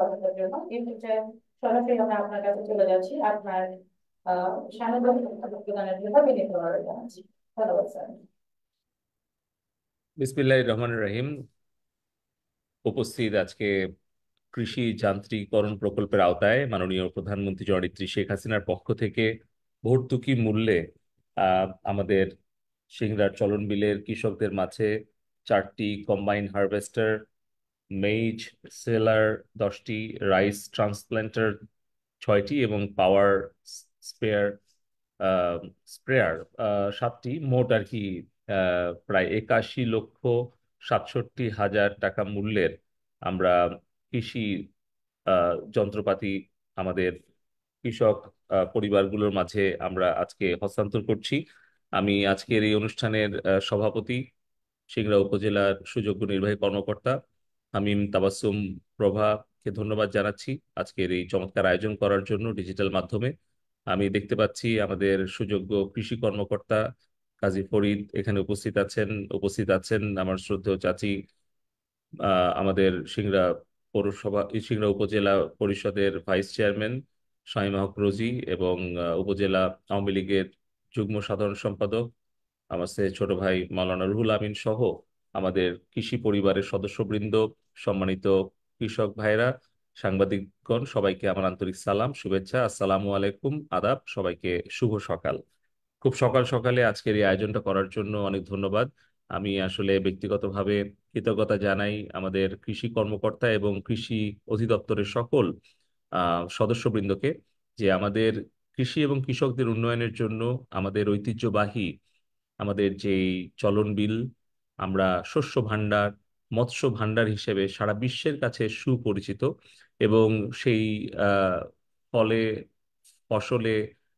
কথাটার জন্য। এই পর্যায়ে সরাসরি আমরা আপনার কাছে চলে যাচ্ছি আপনার সামগ্রিক বক্তব্য প্রদানের জন্য বিনীত অনুরোধ জানাচ্ছি। ধন্যবাদ স্যার। বিসমিল্লাহির রহমানির রহিম। উপস্থিত আজকে কৃষি যান্ত্রিকরণ প্রকল্পের আওতায় মাননীয় প্রধানমন্ত্রী জননেত্রী শেখ হাসিনার পক্ষ থেকে ভর্তুকি মূল্যে আমাদের সিংড়ার চলন বিলের কৃষকদের মাঝে 4টি কম্বাইন হারভেস্টার, মেইজ সেলার 10টি, রাইস ট্রান্সপ্ল্যান্টার 6টি এবং পাওয়ার স্পেয়ার স্প্রেয়ার 7টি, মোট আর কি প্রায় 81,67,000 টাকা মূল্যের আমরা কৃষি যন্ত্রপাতি আমাদের কৃষক পরিবারগুলোর মাঝে আমরা আজকে হস্তান্তর করছি। আমি আজকের এই অনুষ্ঠানের সভাপতি, সিংড়া উপজেলার সুযোগ্য নির্বাহী কর্মকর্তা হামিম তাবাসসুম প্রভাকে ধন্যবাদ জানাচ্ছি আজকের এই চমৎকার আয়োজন করার জন্য ডিজিটাল মাধ্যমে। আমি দেখতে পাচ্ছি আমাদের সুযোগ্য কৃষি কর্মকর্তা কাজী ফরিদ এখানে উপস্থিত আছেন আমার শ্রদ্ধেয় চাচি, আমাদের সিংড়া পৌরসভা সিংড়া উপজেলা পরিষদের ভাইস চেয়ারম্যান শামীম হক রোজি এবং উপজেলা আওয়ামী লীগের যুগ্ম সাধারণ সম্পাদক আমার সে ছোট ভাই মাওলানা রুহুল আমিন সহ আমাদের কৃষি পরিবারের সদস্যবৃন্দ, সম্মানিত কৃষক ভাইরা, সাংবাদিকগণ, সবাইকে আমার আন্তরিক সালাম শুভেচ্ছা, আসসালামু আলাইকুম, আদাব, সবাইকে শুভ সকাল। খুব সকাল সকালে আজকের এই আয়োজনটা করার জন্য অনেক ধন্যবাদ। আমি আসলে ব্যক্তিগতভাবে কৃতজ্ঞতা জানাই আমাদের কৃষি কর্মকর্তা এবং কৃষি অধিদপ্তরের সকল সদস্যবৃন্দকে, যে আমাদের কৃষি এবং কৃষকদের উন্নয়নের জন্য আমাদের ঐতিহ্যবাহী আমাদের যেই চলন বিল, আমরা শস্য ভাণ্ডার, মৎস্য ভাণ্ডার হিসেবে সারা বিশ্বের কাছে সুপরিচিত এবং সেই আহ, ফলে ফসলে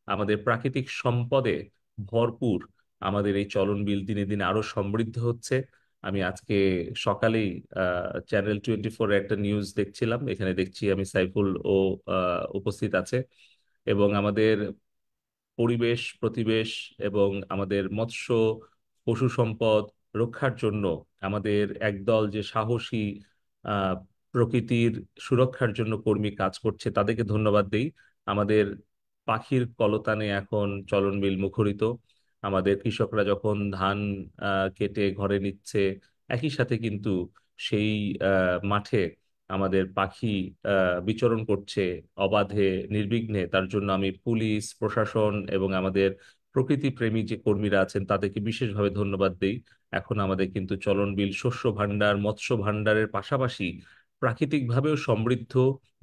আমাদের প্রাকৃতিক সম্পদে ভরপুর আমাদের এই চলন বিল দিনে দিনে আরো সমৃদ্ধ হচ্ছে। আমি আজকে সকালেই চ্যানেল 24 একটা নিউজ দেখছিলাম, এখানে দেখছি আমি সাইফুল ও উপস্থিত আছে, এবং আমাদের পরিবেশ প্রতিবেশ এবং আমাদের মৎস্য পশু সম্পদ রক্ষার জন্য আমাদের একদল যে সাহসী আহ, প্রকৃতির সুরক্ষার জন্য কর্মী কাজ করছে তাদেরকে ধন্যবাদ দেই। আমাদের পাখির কলতানে এখন চলন বিল মুখরিত। আমাদের কৃষকরা যখন ধান কেটে ঘরে নিচ্ছে, একই সাথে কিন্তু সেই মাঠে আমাদের পাখি বিচরণ করছে অবাধে নির্বিঘ্নে। তার জন্য আমি পুলিশ প্রশাসন এবং আমাদের প্রকৃতি প্রেমী যে কর্মীরা আছেন তাদেরকে বিশেষভাবে ধন্যবাদ দেই। এখন আমাদের কিন্তু চলন বিল শস্য ভাণ্ডার, মৎস্য ভাণ্ডারের পাশাপাশি প্রাকৃতিকভাবেও সমৃদ্ধ,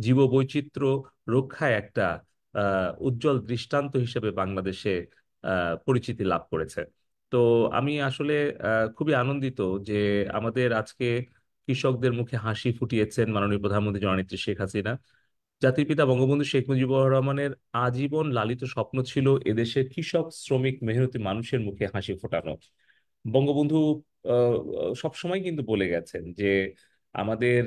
জীববৈচিত্র্য রক্ষায় একটা উজ্জ্বল দৃষ্টান্ত হিসেবে বাংলাদেশে পরিচিতি লাভ করেছে। তো আমি আসলে খুবই আনন্দিত যে আমাদের আজকে কৃষকদের মুখে হাসি ফুটিয়েছেন মাননীয় প্রধানমন্ত্রী জননেত্রী শেখ হাসিনা। জাতির পিতা বঙ্গবন্ধু শেখ মুজিবুর রহমানের আজীবন লালিত স্বপ্ন ছিল এদেশের কৃষক শ্রমিক মেহনতি মানুষের মুখে হাসি ফোটানো। বঙ্গবন্ধু সবসময় কিন্তু বলে গেছেন যে আমাদের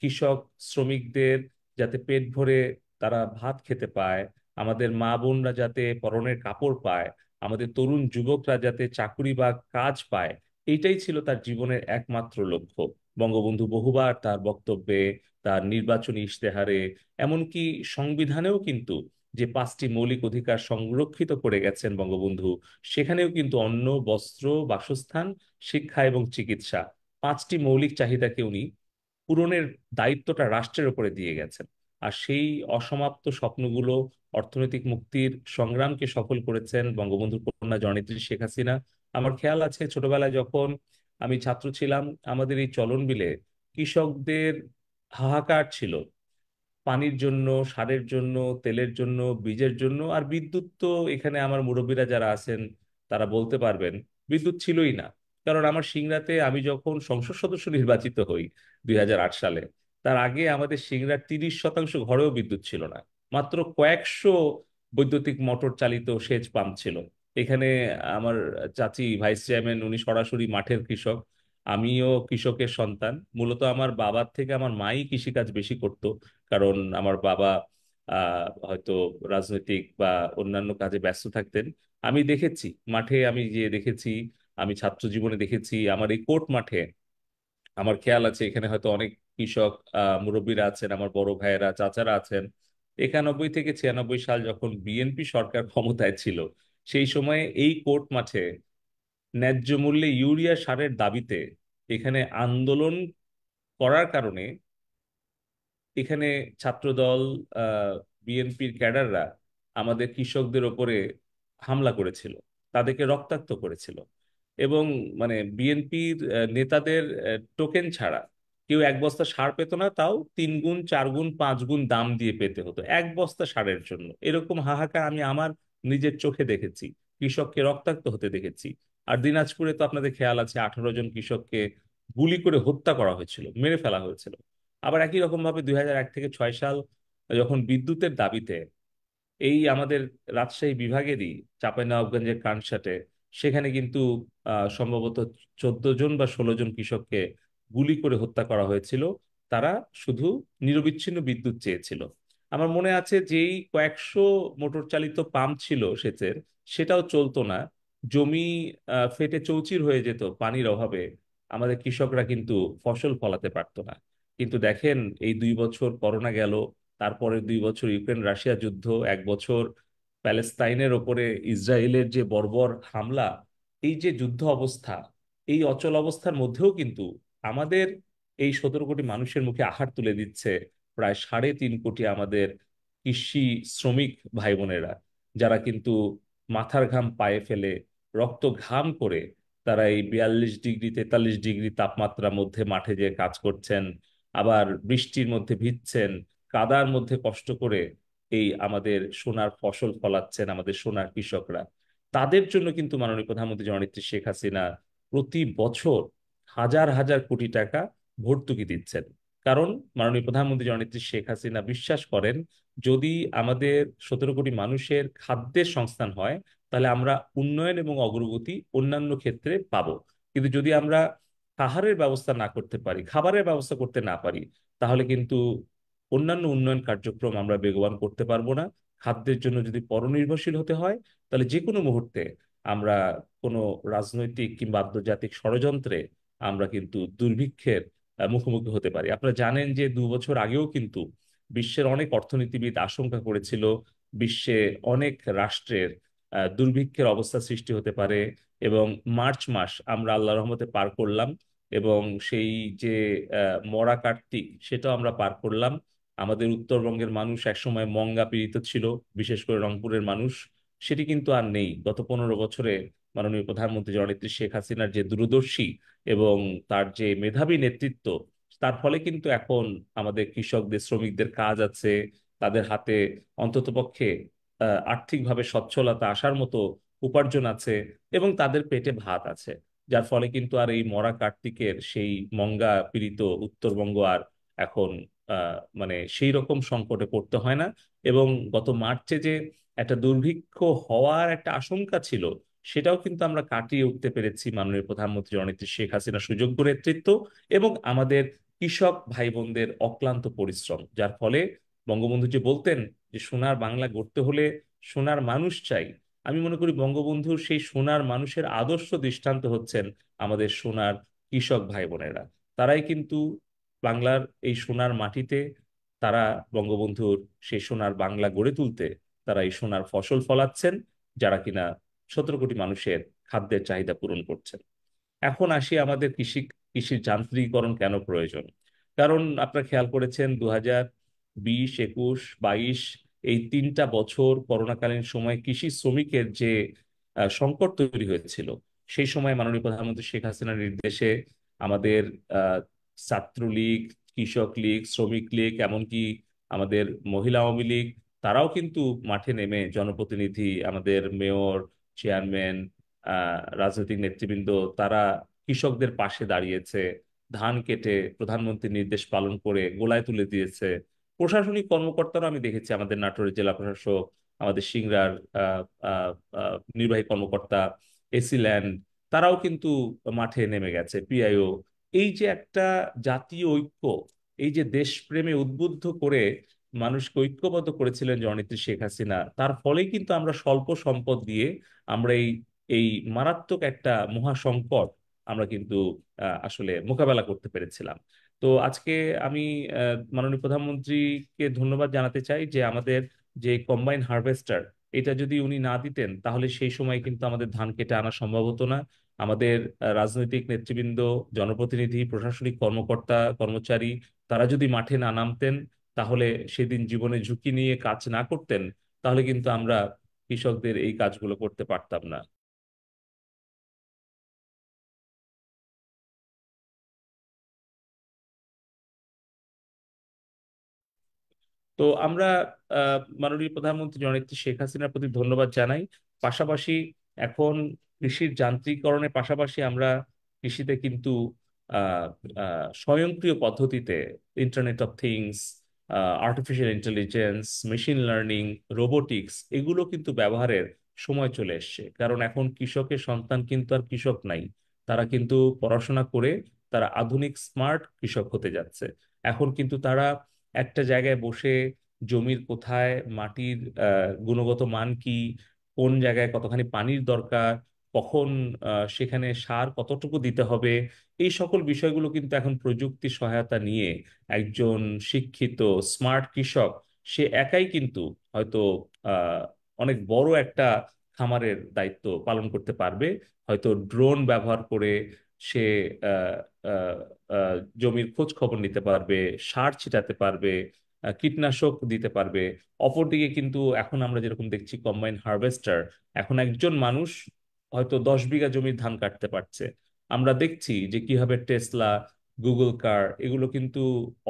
কৃষক শ্রমিকদের যাতে পেট ভরে তারা ভাত খেতে পায়, আমাদের মা বোনরা যাতে পরনের কাপড় পায়, আমাদের তরুণ যুবকরা যাতে চাকরি বা কাজ পায়, এইটাই ছিল তার জীবনের একমাত্র লক্ষ্য। বঙ্গবন্ধু বহুবার তার বক্তব্যে, তার নির্বাচনী ইশতেহারে, এমনকি সংবিধানেও কিন্তু যে 5টি মৌলিক অধিকার সংরক্ষিত করে গেছেন বঙ্গবন্ধু, সেখানেও কিন্তু অন্ন, বস্ত্র, বাসস্থান, শিক্ষা এবং চিকিৎসা, 5টি মৌলিক চাহিদাকে উনি পূরণের দায়িত্বটা রাষ্ট্রের উপরে দিয়ে গেছেন। আর সেই অসমাপ্ত স্বপ্নগুলো, অর্থনৈতিক মুক্তির সংগ্রামকে সফল করেছেন বঙ্গবন্ধুর কন্যা জননেত্রী শেখ হাসিনা। আমার খেয়াল আছে ছোটবেলায় যখন আমি ছাত্র ছিলাম, আমাদের এই চলন বিলে কৃষকদের হাহাকার ছিল পানির জন্য, সারের জন্য, তেলের জন্য, বীজের জন্য, আর বিদ্যুৎ তো এখানে আমার মুরব্বীরা যারা আছেন তারা বলতে পারবেন, বিদ্যুৎ ছিলই না। কারণ আমার সিংড়াতে আমি যখন সংসদ সদস্য নির্বাচিত হই 2008 সালে, তার আগে আমাদের সিংড়ার 30% ঘরেও বিদ্যুৎ ছিল না। মাত্র কয়েকশো বৈদ্যুতিক মোটর চালিত সেচ পাম্প ছিল এখানে। আমার চাচি ভাইস চেয়ারম্যান, উনি সরাসরি মাঠের কৃষক, আমিও কৃষকের সন্তান। মূলত আমার বাবার থেকে আমার মাই কৃষিকাজ বেশি করতো, কারণ আমার বাবা হয়তো রাজনৈতিক বা অন্যান্য কাজে ব্যস্ত থাকতেন। আমি দেখেছি মাঠে, আমি যে দেখেছি, আমি ছাত্র জীবনে দেখেছি আমার এই কোর্ট মাঠে, আমার খেয়াল আছে এখানে হয়তো অনেক কৃষক মুরব্বীরা আছেন, আমার বড় ভাইয়েরা, চাচারা আছেন। 91 থেকে 96 সাল যখন বিএনপি সরকার ক্ষমতায় ছিল, সেই সময়ে এই কোর্ট মাঠে ন্যায্য মূল্যে ইউরিয়া সারের দাবিতে এখানে আন্দোলন করার কারণে এখানে ছাত্রদল, বিএনপির ক্যাডাররা আমাদের কৃষকদের ওপরে হামলা করেছিল, তাদেরকে রক্তাক্ত করেছিল। এবং মানে বিএনপির নেতাদের টোকেন ছাড়া কেউ এক বস্তা সার পেত না, তাও 3 গুণ 4 গুণ 5 গুণ দাম দিয়ে পেতে হতো এক বস্তা সারের জন্য। এরকম হাহাকার আমি আমার নিজের চোখে দেখেছি, কৃষককে রক্তাক্ত হতে দেখেছি। আর দিনাজপুরে তো আপনাদের খেয়াল আছে, 18 জন কৃষককে গুলি করে হত্যা করা হয়েছিল, মেরে ফেলা হয়েছিল। আবার একই রকম ভাবে 2001 থেকে 2006 সাল যখন বিদ্যুতের দাবিতে এই আমাদের রাজশাহী বিভাগেরই চাঁপাইনবাবগঞ্জের কানসাটে, সেখানে কিন্তু সম্ভবত 14 জন বা 16 জন কৃষককে গুলি করে হত্যা করা হয়েছিল। তারা শুধু নিরবিচ্ছিন্ন বিদ্যুৎ চেয়েছিল। আমার মনে আছে যেই কয়েকশো মোটর চালিত পাম্প ছিল সেচের, সেটাও চলতো না। জমি ফেটে চৌচির হয়ে যেত পানির অভাবে। আমাদের কৃষকরা কিন্তু ফসল ফলাতে পারতো না। কিন্তু দেখেন, এই 2 বছর করোনা গেল, তারপরে 2 বছর ইউক্রেন রাশিয়া যুদ্ধ, 1 বছর প্যালেস্তাইনের ওপরে ইসরায়েলের যে বর্বর হামলা, এই যে যুদ্ধ অবস্থা, এই অচল অবস্থার মধ্যেও কিন্তু আমাদের এই 17 কোটি মানুষের মুখে আহার তুলে দিচ্ছে প্রায় 3.5 কোটি আমাদের কৃষি শ্রমিক ভাই বোনেরা, যারা কিন্তু মাথার ঘাম পায়ে ফেলে রক্ত ঘাম করে তারা এই 42 ডিগ্রি 43 ডিগ্রি তাপমাত্রার মধ্যে মাঠে যেয়ে কাজ করছেন, আবার বৃষ্টির মধ্যে ভিজছেন, কাদার মধ্যে কষ্ট করে এই আমাদের সোনার ফসল ফলাচ্ছেন আমাদের সোনার কৃষকরা। তাদের জন্য কিন্তু মাননীয় প্রধানমন্ত্রী জননেত্রী শেখ হাসিনা প্রতি বছর হাজার হাজার কোটি টাকা ভর্তুকি দিচ্ছেন। কারণ মাননীয় প্রধানমন্ত্রী জননেত্রী শেখ হাসিনা বিশ্বাস করেন, যদি আমাদের 17 কোটি মানুষের খাদ্যের সংস্থান হয়, তাহলে আমরা উন্নয়ন এবং অগ্রগতি অন্যান্য ক্ষেত্রে পাবো। কিন্তু যদি আমরা আহারের ব্যবস্থা না করতে পারি, খাবারের ব্যবস্থা করতে না পারি, তাহলে কিন্তু অন্যান্য উন্নয়ন কার্যক্রম আমরা বেগবান করতে পারবো না। খাদ্যের জন্য যদি পরনির্ভরশীল হতে হয়, তাহলে যে কোনো মুহূর্তে আমরা কোনো রাজনৈতিক কিংবা আন্তর্জাতিক ষড়যন্ত্রে আমরা কিন্তু দুর্ভিক্ষের মুখোমুখি হতে পারি। আপনারা জানেন যে 2 বছর আগেও কিন্তু বিশ্বের অনেক অর্থনীতিবিদ আশঙ্কা করেছিল বিশ্বে অনেক রাষ্ট্রের দুর্ভিক্ষের অবস্থা সৃষ্টি হতে পারে। এবং মার্চ মাস আমরা আল্লাহ রহমতে পার করলাম, এবং সেই যে মরা কার্তিক সেটাও আমরা পার করলাম। আমাদের উত্তরবঙ্গের মানুষ একসময় মঙ্গা পীড়িত ছিল, বিশেষ করে রংপুরের মানুষ। সেটি কিন্তু আর নেই। গত 15 বছরে মাননীয় প্রধানমন্ত্রী জননেত্রী শেখ হাসিনার যে দূরদর্শী এবং তার যে মেধাবী নেতৃত্ব, তার ফলে কিন্তু এখন আমাদের কৃষকদের শ্রমিকদের কাজ আছে, তাদের হাতে অন্ততপক্ষে আর্থিকভাবে সচ্ছলতা আসার মতো উপার্জন আছে, এবং তাদের পেটে ভাত আছে। যার ফলে কিন্তু আর এই মরা কার্তিকের সেই মঙ্গা পীড়িত উত্তরবঙ্গ আর এখন মানে সেই রকম সংকটে পড়তে হয় না। এবং গত মার্চে যে একটা দুর্ভিক্ষ হওয়ার একটা আশঙ্কা ছিল, সেটাও কিন্তু আমরা কাটিয়ে উঠতে পেরেছি মাননীয় প্রধানমন্ত্রী জননেত্রী শেখ হাসিনার সুযোগ্য নেতৃত্ব এবং আমাদের কৃষক ভাই বোনদের অক্লান্ত পরিশ্রম। যার ফলে বঙ্গবন্ধু যে বলতেন যে সোনার বাংলা গড়তে হলে সোনার মানুষ চাই, আমি মনে করি বঙ্গবন্ধুর সেই সোনার মানুষের আদর্শ দৃষ্টান্ত হচ্ছেন আমাদের সোনার কৃষক ভাই বোনেরা। তারাই কিন্তু বাংলার এই সোনার মাটিতে, তারা বঙ্গবন্ধুর সেই সোনার বাংলা গড়ে তুলতে তারা এই সোনার ফসল ফলাচ্ছেন, যারা কিনা 17 কোটি মানুষের খাদ্যের চাহিদা পূরণ করছেন। এখন আসি আমাদের কৃষির যান্ত্রিকীকরণ কেন প্রয়োজন। কারণ আপনারা খেয়াল করেছেন, 2020 21 22 এই 3টা বছর করোনাকালীন সময় কৃষি শ্রমিকের যে সংকট তৈরি হয়েছিল, সেই সময় মাননীয় প্রধানমন্ত্রী শেখ হাসিনার নির্দেশে আমাদের আহ, ছাত্রলীগ, কৃষক লীগ, শ্রমিক লীগ, এমনকি আমাদের মহিলা আওয়ামী লীগ, তারাও কিন্তু মাঠে নেমে জনপ্রতিনিধি, আমাদের মেয়র, চেয়ারম্যান, রাজনৈতিক নেতৃবৃন্দ, তারা কৃষকদের পাশে দাঁড়িয়েছে। ধান কেটে প্রধানমন্ত্রীর নির্দেশ পালন করে গোলায় তুলে দিয়েছে। প্রশাসনিক কর্মকর্তারা আমি দেখেছি, আমাদের নাটোরের জেলা প্রশাসক, আমাদের সিংড়ার আহ, আহ, নির্বাহী কর্মকর্তা, এসি ল্যান্ড, তারাও কিন্তু মাঠে নেমে গেছে, পিআইও। এই যে একটা জাতীয় ঐক্য, এই যে দেশপ্রেমে উদ্বুদ্ধ করে মানুষকে ঐক্যবদ্ধ করেছিলেন জননেত্রী শেখ হাসিনা, তার ফলেই কিন্তু আমরা স্বল্প সম্পদ দিয়ে আমরা এই এই মারাত্মক একটা মহাসংকট আমরা কিন্তু আসলে মোকাবেলা করতে পেরেছিলাম। তো আজকে আমি মাননীয় প্রধানমন্ত্রীকে ধন্যবাদ জানাতে চাই যে আমাদের যে কম্বাইন হারভেস্টার, এটা যদি উনি না দিতেন তাহলে সেই সময় কিন্তু আমাদের ধান কেটে আনা সম্ভব হতো না। আমাদের রাজনৈতিক নেতৃবৃন্দ, জনপ্রতিনিধি, প্রশাসনিক কর্মকর্তা কর্মচারী, তারা যদি মাঠে না নামতেন, তাহলে সেদিন জীবনে ঝুঁকি নিয়ে কাজ না করতেন, তাহলে কিন্তু আমরা কৃষকদের এই কাজগুলো করতে পারতাম না। তো আমরা মাননীয় প্রধানমন্ত্রী জননেত্রী শেখ হাসিনার প্রতি ধন্যবাদ জানাই। পাশাপাশি এখন কৃষির যান্ত্রিকরণের পাশাপাশি আমরা কৃষিতে কিন্তু আহ, স্বয়ংক্রিয় পদ্ধতিতে internet of things, artificial intelligence, machine learning, robotics, এগুলো কিন্তু ব্যবহারের সময় চলে এসছে। কারণ এখন কৃষকের সন্তান কিন্তু আর কৃষক নাই, তারা কিন্তু পড়াশোনা করে তারা আধুনিক স্মার্ট কৃষক হতে যাচ্ছে। এখন কিন্তু তারা একটা জায়গায় বসে জমির কোথায় মাটির গুণগত মান কি, কোন জায়গায় কতখানি পানির দরকার, কখন সেখানে সার কতটুকু দিতে হবে, এই সকল বিষয়গুলো কিন্তু এখন প্রযুক্তির সহায়তা নিয়ে একজন শিক্ষিত স্মার্ট কৃষক সে একাই কিন্তু হয়তো আহ, অনেক বড় একটা খামারের দায়িত্ব পালন করতে পারবে। হয়তো ড্রোন ব্যবহার করে সে আহ, আহ, আহ, জমির খোঁজ খবর নিতে পারবে, সার ছিটাতে পারবে, কীটনাশক দিতে পারবে। অপরদিকে কিন্তু এখন আমরা যেরকম দেখছি কম্বাইন হারভেস্টার, এখন একজন মানুষ হয়তো 10 বিঘা জমির ধান কাটতে পারছে। আমরা দেখছি যে কিভাবে টেসলা, গুগল কার, এগুলো কিন্তু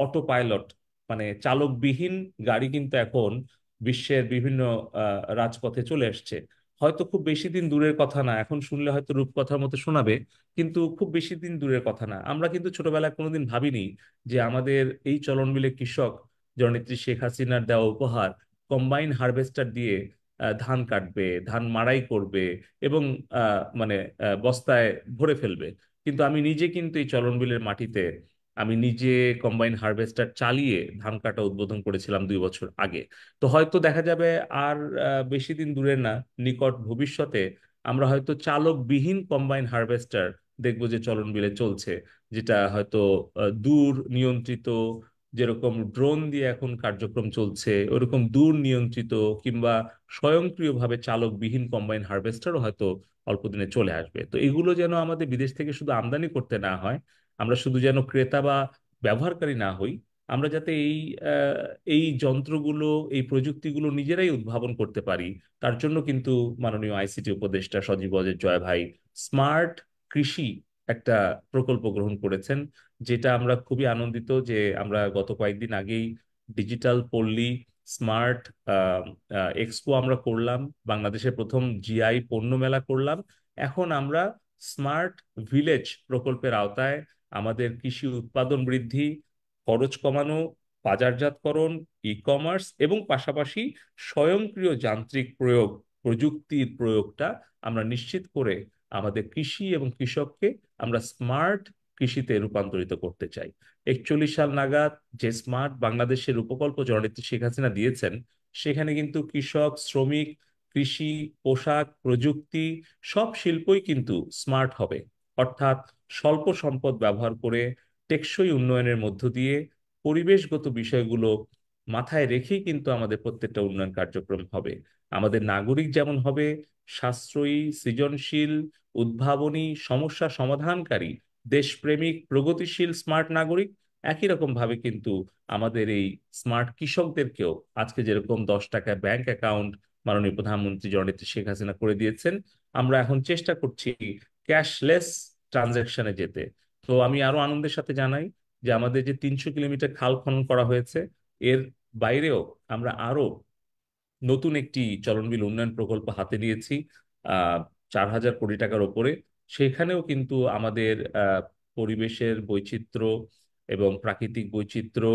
অটো পাইলট, মানে চালকবিহীন গাড়ি কিন্তু এখন বিশ্বের বিভিন্ন রাজপথে চলে আসছে। হয়তো খুব বেশি দিন দূরের কথা না, এখন শুনলে হয়তো রূপকথার মতো শোনাবে, কিন্তু খুব বেশি দিন দূরের কথা না। আমরা কিন্তু ছোটবেলায় কোনোদিন ভাবিনি যে আমাদের এই চলন বিলে কৃষক জননেত্রী শেখ হাসিনার দেওয়া উপহার কম্বাইন হারভেস্টার দিয়ে ধান কাটবে, ধান মাড়াই করবে এবং মানে বস্তায় ভরে ফেলবে। কিন্তু আমি নিজে কিন্তু এই চলন বিলের মাটিতে আমি নিজে কম্বাইন হারভেস্টার চালিয়ে ধান কাটা উদ্বোধন করেছিলাম 2 বছর আগে। তো হয়তো দেখা যাবে আর বেশি দিন দূরে না, নিকট ভবিষ্যতে আমরা হয়তো চালকবিহীন কম্বাইন হারভেস্টার দেখবো যে চলন বিলে চলছে, যেটা হয়তো দূর নিয়ন্ত্রিত, যেরকম ড্রোন দিয়ে এখন কার্যক্রম চলছে ওরকম দূর নিয়ন্ত্রিত কিংবা স্বয়ংক্রিয়ভাবে চালকবিহীন কম্বাইন হারভেস্টারও হয়তো অল্প দিনে চলে আসবে। তো এগুলো যেন আমাদের বিদেশ থেকে শুধু আমদানি করতে না হয়, আমরা শুধু যেন ক্রেতা বা ব্যবহারকারী না হই, আমরা যাতে এই যন্ত্রগুলো, এই প্রযুক্তিগুলো নিজেরাই উদ্ভাবন করতে পারি। তার জন্য কিন্তু মাননীয় আইসিটি উপদেষ্টা সজীব ওয়াজেদ জয় ভাই স্মার্ট কৃষি একটা প্রকল্প গ্রহণ করেছেন, যেটা আমরা খুবই আনন্দিত যে আমরা গত কয়েকদিন আগেই ডিজিটাল পল্লী স্মার্ট এক্সপো আমরা করলাম, বাংলাদেশের প্রথম জিআই পণ্য মেলা করলাম। এখন আমরা স্মার্ট ভিলেজ প্রকল্পের আওতায় আমাদের কৃষি উৎপাদন বৃদ্ধি, খরচ কমানো, বাজারজাতকরণ, ই কমার্স এবং পাশাপাশি স্বয়ংক্রিয় যান্ত্রিক প্রয়োগ, প্রযুক্তির প্রয়োগটা আমরা নিশ্চিত করে আমাদের কৃষি এবং কৃষককে আমরা স্মার্ট কৃষিতে রূপান্তরিত করতে চাই। 41 সাল নাগাদ যে স্মার্ট বাংলাদেশের উপকল্প জননেত্রী শেখ হাসিনা দিয়েছেন, সেখানে কিন্তু কৃষক, শ্রমিক, কৃষি, পোশাক, প্রযুক্তি, সব শিল্পই কিন্তু স্মার্ট হবে। অর্থাৎ স্বল্প সম্পদ ব্যবহার করে টেকসই উন্নয়নের মধ্য দিয়ে পরিবেশগত বিষয়গুলো মাথায় রেখেই কিন্তু আমাদের প্রত্যেকটা উন্নয়ন কার্যক্রম হবে। আমাদের নাগরিক যেমন হবে সাশ্রয়ী, সৃজনশীল, উদ্ভাবনী, সমস্যা সমাধানকারী, দেশপ্রেমিক, প্রগতিশীল স্মার্ট নাগরিক, একই রকম ভাবে কিন্তু আমাদের এই স্মার্ট কৃষকদেরকেও আজকে যেরকম 10 টাকা ব্যাংক অ্যাকাউন্ট মাননীয় প্রধানমন্ত্রী জননেত্রী শেখ হাসিনা করে দিয়েছেন, আমরা এখন চেষ্টা করছি ক্যাশলেস ট্রানজাকশনে যেতে। তো আমি আরো আনন্দের সাথে জানাই যে আমাদের যে 300 কিলোমিটার খাল খনন করা হয়েছে, এর বাইরেও আমরা আরো নতুন একটি চলনবিল উন্নয়ন প্রকল্প হাতে নিয়েছি, 4,000 কোটি টাকার ওপরে। সেখানেও কিন্তু আমাদের পরিবেশের বৈচিত্র্য এবং প্রাকৃতিক বৈচিত্র্য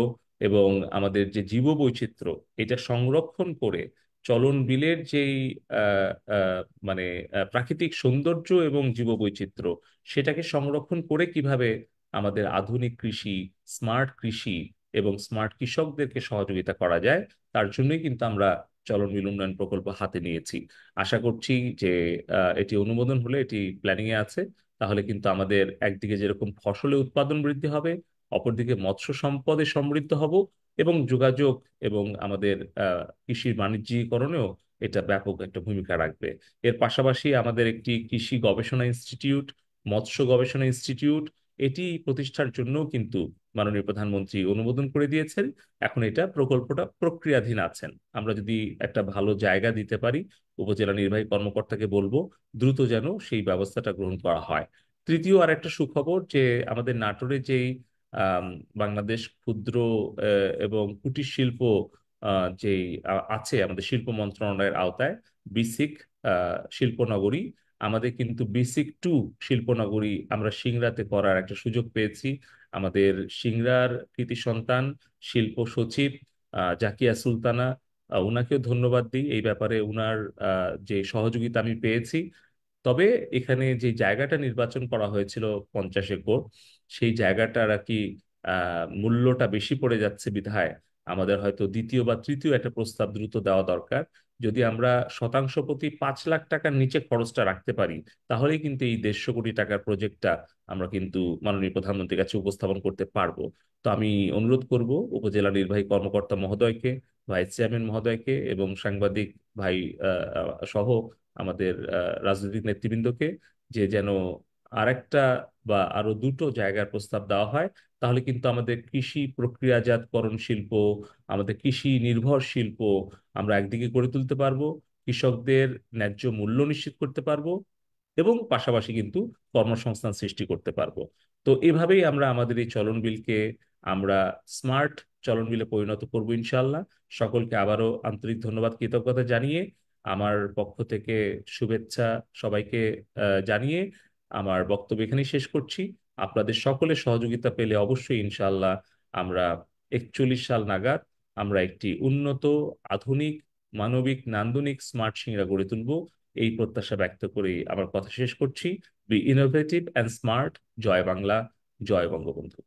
এবং আমাদের যে জীব বৈচিত্র্য, এটা সংরক্ষণ করে চলন বিলের যেই আহ, আহ, মানে প্রাকৃতিক সৌন্দর্য এবং জীব বৈচিত্র্য, সেটাকে সংরক্ষণ করে কিভাবে আমাদের আধুনিক কৃষি, স্মার্ট কৃষি এবং স্মার্ট কৃষকদেরকে সহযোগিতা করা যায়, তার জন্যই কিন্তু আমরা চলন বিল উন্নয়ন প্রকল্প হাতে নিয়েছি। আশা করছি যে এটি অনুমোদন হলে, এটি প্ল্যানিং এ আছে, তাহলে কিন্তু আমাদের একদিকে যেরকম ফসলের উৎপাদন বৃদ্ধি হবে, অপরদিকে মৎস্য সম্পদে সমৃদ্ধ হব, এবং যোগাযোগ এবং আমাদের কৃষির বাণিজ্যিকরণেও এটা ব্যাপক একটা ভূমিকা রাখবে। এর পাশাপাশি আমাদের একটি কৃষি গবেষণা ইনস্টিটিউট, মৎস্য গবেষণা ইনস্টিটিউট, এটি প্রতিষ্ঠার জন্য কিন্তু মাননীয় প্রধানমন্ত্রী অনুমোদন করে দিয়েছেন। এখন এটা প্রকল্পটা প্রক্রিয়াধীন আছেন। আমরা যদি একটা ভালো জায়গা দিতে পারি, উপজেলা নির্বাহী কর্মকর্তাকে বলবো দ্রুত যেন সেই ব্যবস্থাটা গ্রহণ করা হয়। তৃতীয় আর একটা সুখবর, যে আমাদের নাটোরে যেই আম, বাংলাদেশ ক্ষুদ্র এবং কুটির শিল্প যেই আছে আমাদের শিল্প মন্ত্রণালয়ের আওতায়, বিসিক শিল্পনগরী, আমাদের কিন্তু বিসিক টু শিল্পনগরী আমরা সিংড়াতে করার একটা সুযোগ পেয়েছি। আমাদের সিংড়ার কৃতি সন্তান শিল্প সচিব জাকিয়া সুলতানা, উনাকেও ধন্যবাদ দিই এই ব্যাপারে। উনার যে সহযোগিতা আমি পেয়েছি। তবে এখানে যে জায়গাটা নির্বাচন করা হয়েছিল 50 একর, সেই জায়গাটার আর কি মূল্যটা বেশি পড়ে যাচ্ছে বিধায় আমাদের হয়তো দ্বিতীয় বা তৃতীয় একটা প্রস্তাব দ্রুত দেওয়া দরকার। যদি আমরা শতাংশ প্রতি 5 লাখ টাকার নিচে খরচটা রাখতে পারি, তাহলেই কিন্তু এই 150 কোটি টাকার প্রজেক্টটা আমরা কিন্তু মাননীয় প্রধানমন্ত্রীর কাছে উপস্থাপন করতে পারবো। তো আমি অনুরোধ করব উপজেলা নির্বাহী কর্মকর্তা মহোদয়কে, ভাইস চেয়ারম্যান মহোদয়কে এবং সাংবাদিক ভাই সহ আমাদের রাজনৈতিক নেতৃবৃন্দকে, যে যেন আরেকটা বা আরো দুটো জায়গার প্রস্তাব দেওয়া হয়। তাহলে কিন্তু আমাদের কৃষি প্রক্রিয়াজাতকরণ শিল্প, আমাদের কৃষি নির্ভর শিল্প আমরা একদিকে গড়ে তুলতে পারবো, কৃষকদের ন্যায্য মূল্য নিশ্চিত করতে পারবো, এবং পাশাপাশি কিন্তু কর্মসংস্থান সৃষ্টি করতে পারবো। তো এভাবেই আমরা আমাদের এই চলন বিলকে আমরা স্মার্ট চলন বিলে পরিণত করবো ইনশাল্লাহ। সকলকে আবারও আন্তরিক ধন্যবাদ কৃতজ্ঞতা জানিয়ে, আমার পক্ষ থেকে শুভেচ্ছা সবাইকে জানিয়ে আমার বক্তব্য এখানেই শেষ করছি। আপনাদের সকলের সহযোগিতা পেলে অবশ্যই ইনশাল্লাহ আমরা 41 সাল নাগাদ আমরা একটি উন্নত, আধুনিক, মানবিক, নান্দনিক স্মার্ট সিংড়া গড়ে তুলব। এই প্রত্যাশা ব্যক্ত করেই আমার কথা শেষ করছি। Be innovative and smart. জয় বাংলা, জয় বঙ্গবন্ধু।